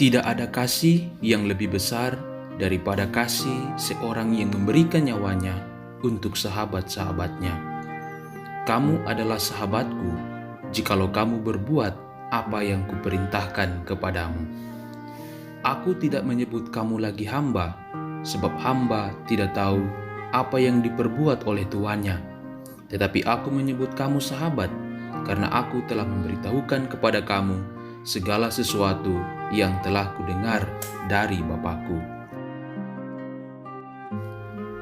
Tidak ada kasih yang lebih besar daripada kasih seorang yang memberikan nyawanya untuk sahabat-sahabatnya. Kamu adalah sahabatku jikalau kamu berbuat apa yang kuperintahkan kepadamu. Aku tidak menyebut kamu lagi hamba, sebab hamba tidak tahu apa yang diperbuat oleh tuannya. Tetapi aku menyebut kamu sahabat, karena aku telah memberitahukan kepada kamu segala sesuatu yang telah kudengar dari Bapakku.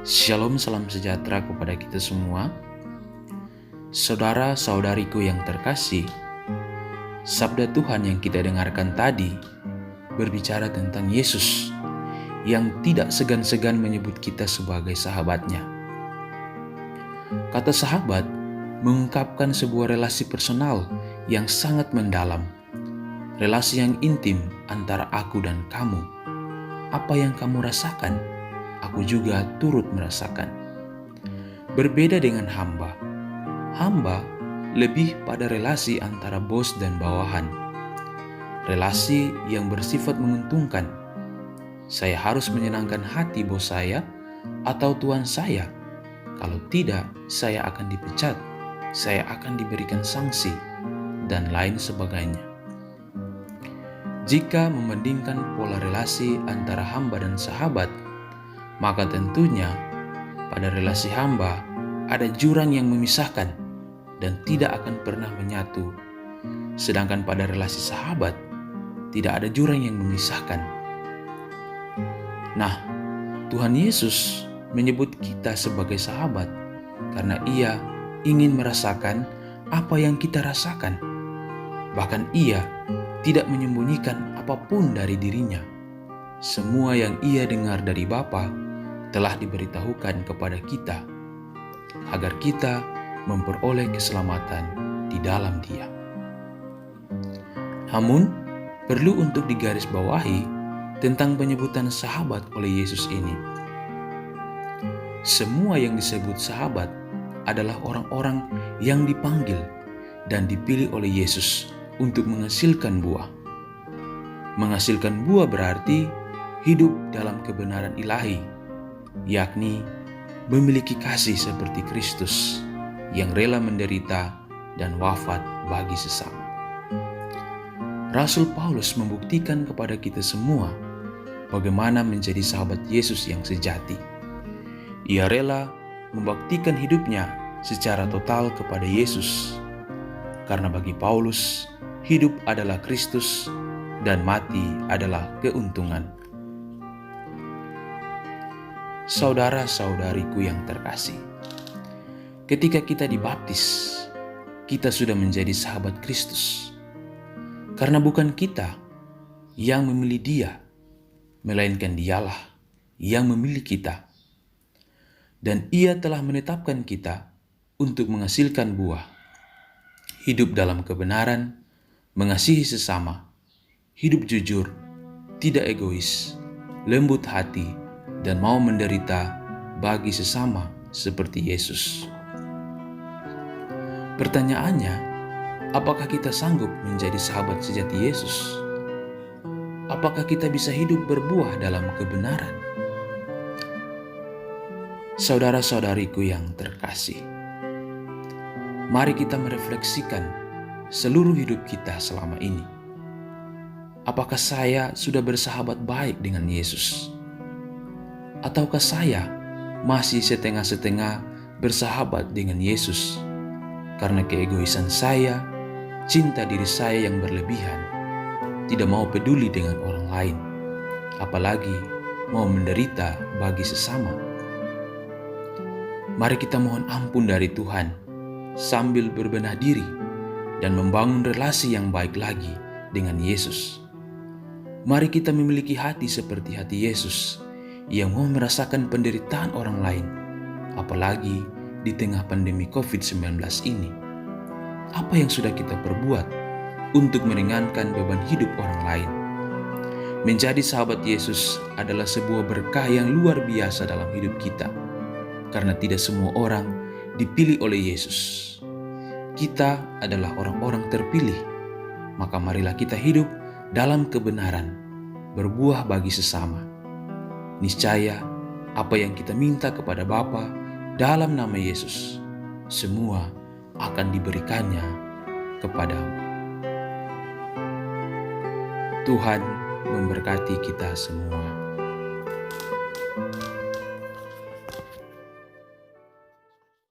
Shalom, salam sejahtera kepada kita semua. Saudara-saudariku yang terkasih, sabda Tuhan yang kita dengarkan tadi berbicara tentang Yesus yang tidak segan-segan menyebut kita sebagai sahabatnya. Kata sahabat mengungkapkan sebuah relasi personal yang sangat mendalam, relasi yang intim antara aku dan kamu. Apa yang kamu rasakan, aku juga turut merasakan. Berbeda dengan hamba. Hamba lebih pada relasi antara bos dan bawahan. Relasi yang bersifat menguntungkan. Saya harus menyenangkan hati bos saya atau tuan saya. Kalau tidak, saya akan dipecat, saya akan diberikan sanksi, dan lain sebagainya. Jika membandingkan pola relasi antara hamba dan sahabat, maka tentunya pada relasi hamba ada jurang yang memisahkan dan tidak akan pernah menyatu. Sedangkan pada relasi sahabat, tidak ada jurang yang memisahkan. Nah, Tuhan Yesus menyebut kita sebagai sahabat karena Ia ingin merasakan apa yang kita rasakan. Bahkan Ia tidak menyembunyikan apapun dari dirinya. Semua yang Ia dengar dari Bapa telah diberitahukan kepada kita agar kita memperoleh keselamatan di dalam Dia. Namun, perlu untuk digarisbawahi tentang penyebutan sahabat oleh Yesus ini. Semua yang disebut sahabat adalah orang-orang yang dipanggil dan dipilih oleh Yesus untuk menghasilkan buah. Menghasilkan buah berarti hidup dalam kebenaran ilahi, yakni memiliki kasih seperti Kristus yang rela menderita dan wafat bagi sesama. Rasul Paulus membuktikan kepada kita semua bagaimana menjadi sahabat Yesus yang sejati. Ia rela membaktikan hidupnya secara total kepada Yesus, karena bagi Paulus, hidup adalah Kristus dan mati adalah keuntungan. Saudara-saudariku yang terkasih, ketika kita dibaptis, kita sudah menjadi sahabat Kristus. Karena bukan kita yang memilih Dia, melainkan Dialah yang memilih kita. Dan Ia telah menetapkan kita untuk menghasilkan buah, hidup dalam kebenaran, mengasihi sesama, hidup jujur, tidak egois, lembut hati, dan mau menderita bagi sesama seperti Yesus. Pertanyaannya, apakah kita sanggup menjadi sahabat sejati Yesus? Apakah kita bisa hidup berbuah dalam kebenaran? Saudara-saudariku yang terkasih, mari kita merefleksikan seluruh hidup kita selama ini. Apakah saya sudah bersahabat baik dengan Yesus? Ataukah saya masih setengah-setengah bersahabat dengan Yesus karena keegoisan saya, cinta diri saya yang berlebihan, tidak mau peduli dengan orang lain, apalagi mau menderita bagi sesama? Mari kita mohon ampun dari Tuhan sambil berbenah diri dan membangun relasi yang baik lagi dengan Yesus. Mari kita memiliki hati seperti hati Yesus yang mau merasakan penderitaan orang lain, apalagi di tengah pandemi COVID-19 ini. Apa yang sudah kita perbuat untuk meringankan beban hidup orang lain? Menjadi sahabat Yesus adalah sebuah berkah yang luar biasa dalam hidup kita, karena tidak semua orang dipilih oleh Yesus. Kita adalah orang-orang terpilih, maka marilah kita hidup dalam kebenaran, berbuah bagi sesama. Niscaya apa yang kita minta kepada Bapa dalam nama Yesus, semua akan diberikannya kepadamu. Tuhan memberkati kita semua.